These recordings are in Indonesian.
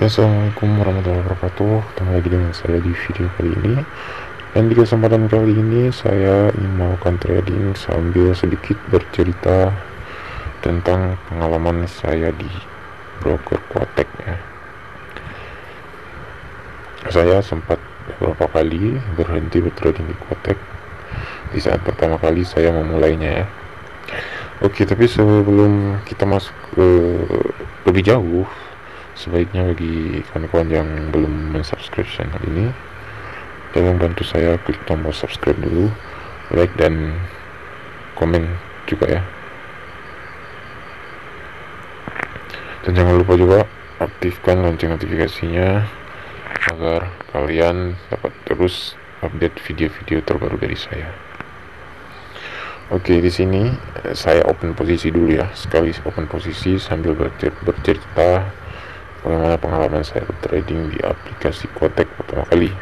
Oke, assalamualaikum warahmatullahi wabarakatuh. Ketemu lagi dengan saya di video kali ini. Dan di kesempatan kali ini saya ingin melakukan trading sambil sedikit bercerita tentang pengalaman saya di broker Quotek ya. Saya sempat beberapa kali berhenti bertrading di Quotek di saat pertama kali saya memulainya ya. Oke, tapi sebelum kita masuk ke lebih jauh, sebaiknya bagi kawan-kawan yang belum mensubscribe channel ini, tolong bantu saya klik tombol subscribe dulu, like dan komen juga ya. Dan jangan lupa juga aktifkan lonceng notifikasinya agar kalian dapat terus update video-video terbaru dari saya. Oke, di sini saya open posisi dulu ya. Sekali open posisi sambil bercerita bagaimana pengalaman saya bertrading di aplikasi Quotek pertama kali.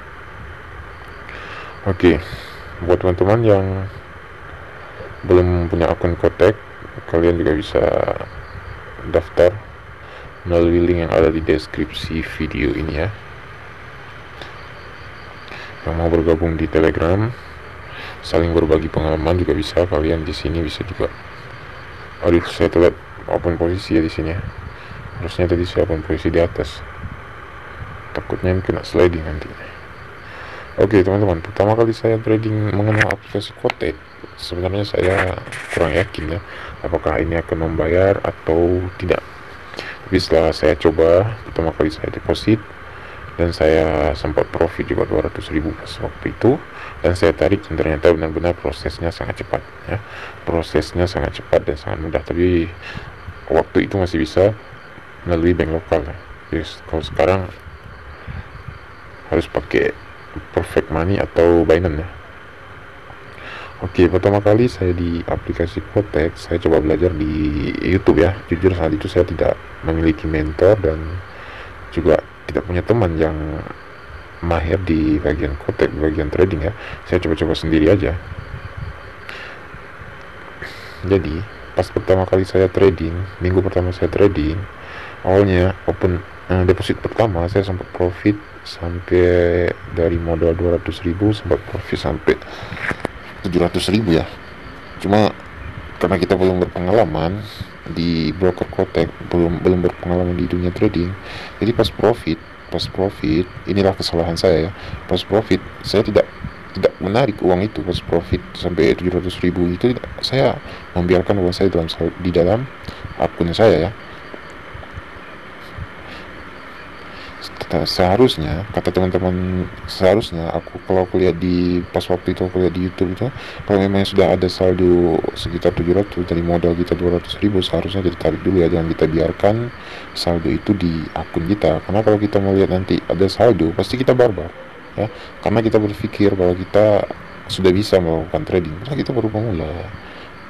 Oke, buat teman-teman yang belum punya akun Quotek, kalian juga bisa daftar melalui link yang ada di deskripsi video ini ya. Yang mau bergabung di Telegram, saling berbagi pengalaman juga bisa. Kalian di sini bisa juga. Aduh, saya telat open posisi ya di sini ya. Harusnya tadi saya open posisi di atas. Takutnya ini kena sliding nanti. Oke teman-teman, pertama kali saya trading mengenal aplikasi Quotek, sebenarnya saya kurang yakin ya apakah ini akan membayar atau tidak. Tapi setelah saya coba, pertama kali saya deposit dan saya sempat profit juga 200.000 pas waktu itu, dan saya tarik, dan ternyata benar-benar prosesnya sangat cepat ya. Prosesnya sangat cepat dan sangat mudah, tapi waktu itu masih bisa melalui bank lokal ya. Jadi kalau sekarang harus pakai Perfect Money atau Binance ya. Oke, pertama kali saya di aplikasi Quotek, saya coba belajar di YouTube ya. Jujur saat itu saya tidak memiliki mentor dan juga tidak punya teman yang mahir di bagian Quotek, bagian trading ya. Saya coba-coba sendiri aja. Jadi pas pertama kali saya trading, minggu pertama saya trading, awalnya open deposit pertama saya sempat profit sampai dari modal 200.000 sempat profit sampai 700.000 ya. Cuma karena kita belum berpengalaman di broker Quotek, belum berpengalaman di dunia trading, jadi pas profit inilah kesalahan saya ya. Pas profit saya tidak menarik uang itu. Pas profit sampai 700.000 itu saya membiarkan uang saya di dalam akun saya ya. Seharusnya, kata teman-teman, seharusnya aku kalau kuliah di pas waktu itu kuliah di YouTube itu, kalau memang sudah ada saldo sekitar 700 dari modal kita 200.000, seharusnya kita tarik dulu ya, jangan kita biarkan saldo itu di akun kita. Karena kalau kita melihat nanti ada saldo, pasti kita barbar ya, karena kita berpikir bahwa kita sudah bisa melakukan trading. Karena kita baru pemula,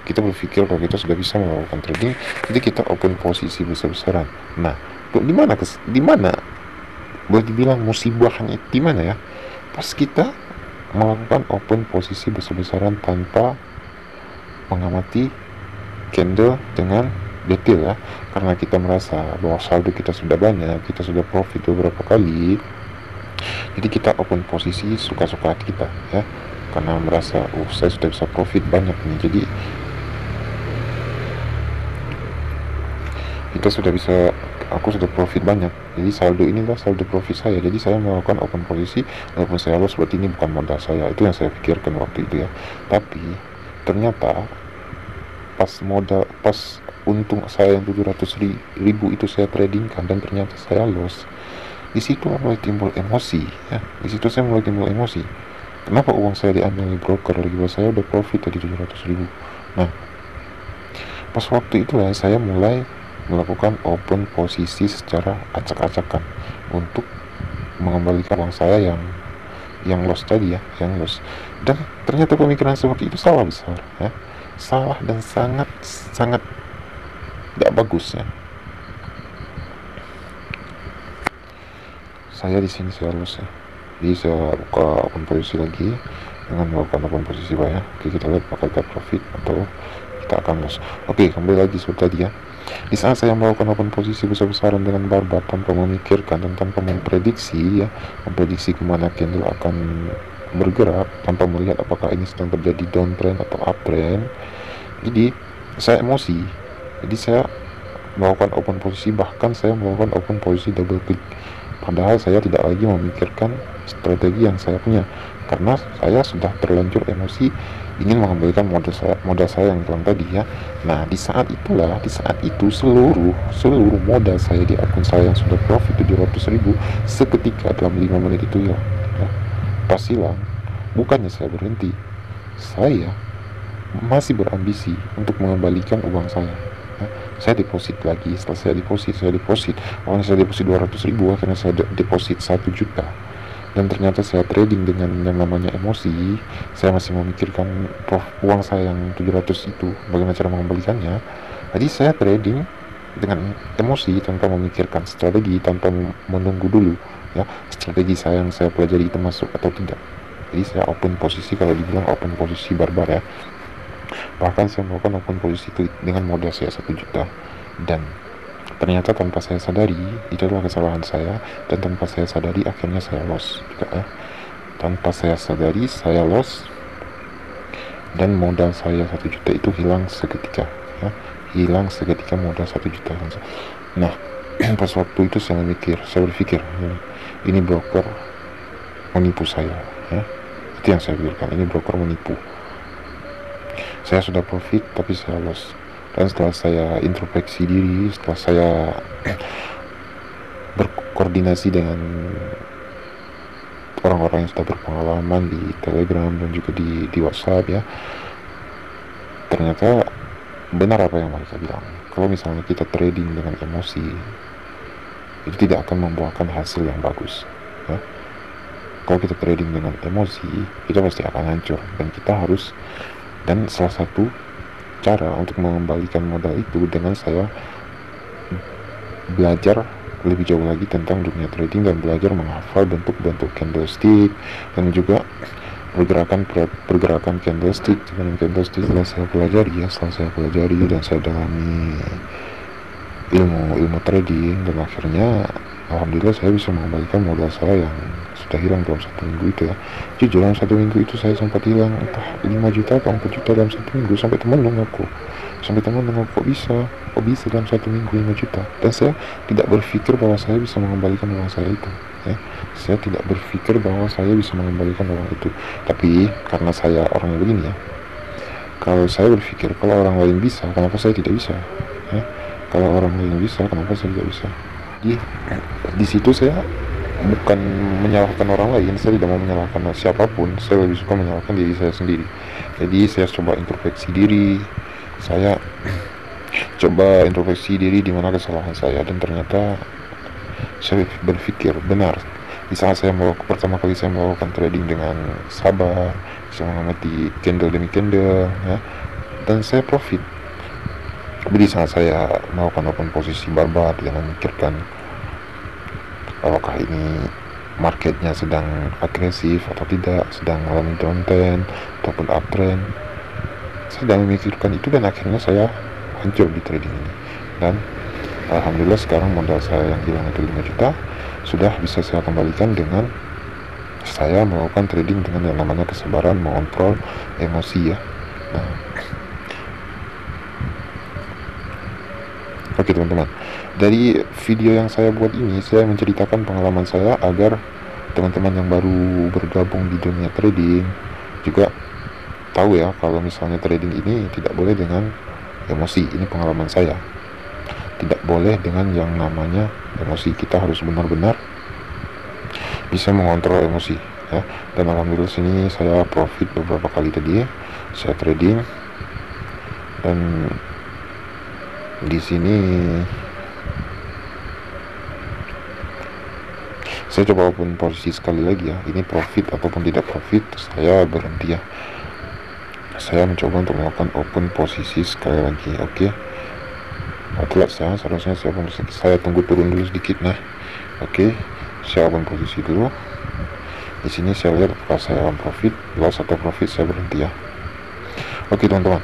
kita berpikir kalau kita sudah bisa melakukan trading, jadi kita open posisi besar-besaran. Nah, di mana boleh dibilang musibahnya di mana ya? Pas kita melakukan open posisi besar-besaran tanpa mengamati candle dengan detail ya, karena kita merasa bahwa saldo kita sudah banyak, kita sudah profit beberapa kali, jadi kita open posisi suka-suka hati kita ya, karena merasa saya sudah bisa profit banyak nih, jadi aku sudah profit banyak, jadi saldo inilah saldo profit saya. Jadi saya melakukan open posisi walaupun saya loss, berarti ini bukan modal saya. Itu yang saya pikirkan waktu itu ya. Tapi ternyata pas untung saya yang 700.000 itu saya tradingkan dan ternyata saya loss, di situ mulai timbul emosi ya. Di situ saya mulai timbul emosi, kenapa uang saya diambil oleh broker, lagi saya udah profit tadi 700.000. Nah, pas waktu itulah saya mulai melakukan open posisi secara acak-acakan untuk mengembalikan uang saya yang loss tadi ya, yang loss. Dan ternyata pemikiran seperti itu salah besar ya, salah dan sangat tidak bagus ya. Saya di sini saya loss ya, jadi saya buka open posisi lagi dengan melakukan open posisi ya. Oke, kita lihat apakah kita profit atau kita akan loss. Oke, kembali lagi seperti tadi ya. Di saat saya melakukan open posisi besar-besaran dengan barbar tanpa memikirkan dan tanpa memprediksi, ya, memprediksi kemana candle akan bergerak, tanpa melihat apakah ini sedang terjadi downtrend atau uptrend, jadi saya emosi. Jadi saya melakukan open posisi, bahkan saya melakukan open posisi double click, padahal saya tidak lagi memikirkan strategi yang saya punya, karena saya sudah terlanjur emosi ingin mengembalikan modal saya yang hilang tadi, ya. Nah, di saat itu seluruh modal saya di akun saya yang sudah profit 700.000 seketika dalam 5 menit itu hilang, ya. Pas hilang, bukannya saya berhenti, saya masih berambisi untuk mengembalikan uang saya, ya. Saya deposit lagi, setelah saya deposit awalnya saya deposit 200.000, akhirnya saya deposit 1 juta. Dan ternyata saya trading dengan yang namanya emosi. Saya masih memikirkan uang saya yang 700 itu, bagaimana cara mengembalikannya. Jadi saya trading dengan emosi tanpa memikirkan strategi, tanpa menunggu dulu, ya, strategi saya yang saya pelajari itu masuk atau tidak. Jadi saya open posisi, kalau dibilang open posisi barbar, ya. Bahkan saya melakukan open posisi itu dengan modal saya 1 juta, dan ternyata tanpa saya sadari itu adalah kesalahan saya, dan tanpa saya sadari akhirnya saya loss juga, ya. Tanpa saya sadari saya loss, dan modal saya 1 juta itu hilang seketika, ya. Hilang seketika modal 1 juta. Nah, pas waktu itu saya berpikir, ini broker menipu saya, ya. Itu yang saya pikirkan, ini broker menipu. Saya sudah profit tapi saya loss. Dan setelah saya introspeksi diri, setelah saya berkoordinasi dengan orang-orang yang sudah berpengalaman di Telegram dan juga di WhatsApp, ya, ternyata benar apa yang mereka bilang. Kalau misalnya kita trading dengan emosi, itu tidak akan membuahkan hasil yang bagus, ya. Kalau kita trading dengan emosi, kita pasti akan hancur, dan salah satu cara untuk mengembalikan modal itu dengan saya belajar lebih jauh lagi tentang dunia trading dan belajar menghafal bentuk-bentuk candlestick dan juga pergerakan candlestick. Dengan candlestick setelah saya pelajari dan saya dalami ilmu trading, dan akhirnya alhamdulillah saya bisa mengembalikan modal saya yang sudah hilang dalam 1 minggu itu, ya. Jujur dalam 1 minggu itu saya sempat hilang entah 5 juta atau 4 juta dalam 1 minggu, sampai teman mengaku kok bisa dalam 1 minggu 5 juta, dan saya tidak berpikir bahwa saya bisa mengembalikan uang saya itu, ya. Saya tidak berpikir bahwa saya bisa mengembalikan uang itu, tapi karena saya orangnya begini, ya, kalau saya berpikir kalau orang lain bisa, kenapa saya tidak bisa, ya? Kalau orang lain bisa, kenapa saya tidak bisa? Di situ saya bukan menyalahkan orang lain, saya tidak mau menyalahkan siapapun, saya lebih suka menyalahkan diri saya sendiri. Jadi saya coba introspeksi diri, di mana kesalahan saya, dan ternyata saya berpikir benar. Di saat pertama kali saya melakukan trading dengan sabar, saya mengamati candle demi candle, ya, dan saya profit. Tapi di saat saya melakukan open posisi barbar dengan memikirkan apakah ini marketnya sedang agresif atau tidak, sedang mengalami downtrend ataupun uptrend, saya sedang memikirkan itu, dan akhirnya saya hancur di trading ini. Dan alhamdulillah sekarang modal saya yang hilang itu 5 juta sudah bisa saya kembalikan dengan saya melakukan trading dengan yang namanya kesabaran, mengontrol emosi, ya. Nah, oke teman-teman, dari video yang saya buat ini saya menceritakan pengalaman saya agar teman-teman yang baru bergabung di dunia trading juga tahu, ya, kalau misalnya trading ini tidak boleh dengan emosi. Ini pengalaman saya, tidak boleh dengan yang namanya emosi. Kita harus benar-benar bisa mengontrol emosi, ya. Dan alhamdulillah sini saya profit beberapa kali tadi, saya trading, dan di sini saya coba open posisi sekali lagi, ya. Ini profit ataupun tidak profit saya berhenti, ya. Saya mencoba untuk melakukan open posisi sekali lagi. Oke. Telat saya, seharusnya saya open posisi. Saya tunggu turun dulu sedikit. Nah, oke. Saya open posisi dulu. Di sini saya lihat apakah saya profit, loss atau profit, saya berhenti, ya. Oke teman-teman,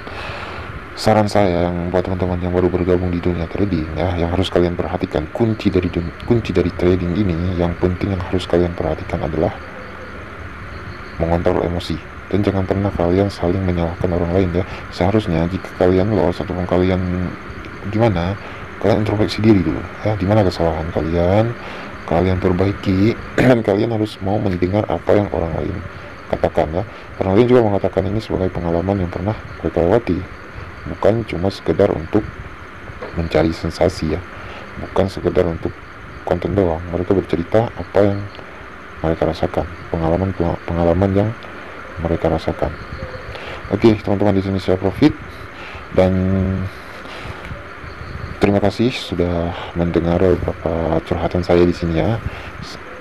saran saya yang buat teman-teman yang baru bergabung di dunia trading ya, yang harus kalian perhatikan, kunci dari trading ini yang penting yang harus kalian perhatikan adalah mengontrol emosi, dan jangan pernah kalian saling menyalahkan orang lain ya. Seharusnya jika kalian lolos ataupun kalian gimana, kalian introspeksi diri dulu ya, dimana kesalahan kalian, kalian perbaiki dan kalian harus mau mendengar apa yang orang lain katakan ya. Orang lain juga mengatakan ini sebagai pengalaman yang pernah mereka lewati, bukan cuma sekedar untuk mencari sensasi ya, bukan sekedar untuk konten doang. Mereka bercerita apa yang mereka rasakan, pengalaman yang mereka rasakan. Oke, teman-teman, di sini saya Profit, dan terima kasih sudah mendengar beberapa curhatan saya di sini ya.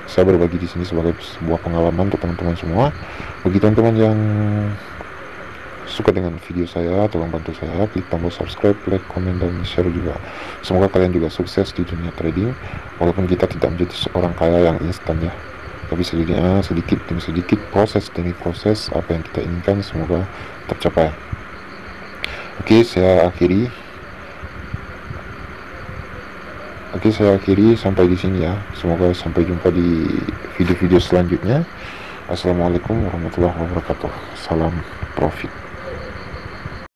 Saya berbagi di sini sebagai sebuah pengalaman untuk teman-teman semua. Bagi teman-teman yang suka dengan video saya, tolong bantu saya klik tombol subscribe, like, komen, dan share juga. Semoga kalian juga sukses di dunia trading, walaupun kita tidak menjadi seorang kaya yang instan ya, tapi sedikit demi sedikit, proses demi proses, apa yang kita inginkan semoga tercapai. Oke, saya akhiri sampai di sini ya. Semoga sampai jumpa di video-video selanjutnya. Assalamualaikum warahmatullahi wabarakatuh. Salam Profit.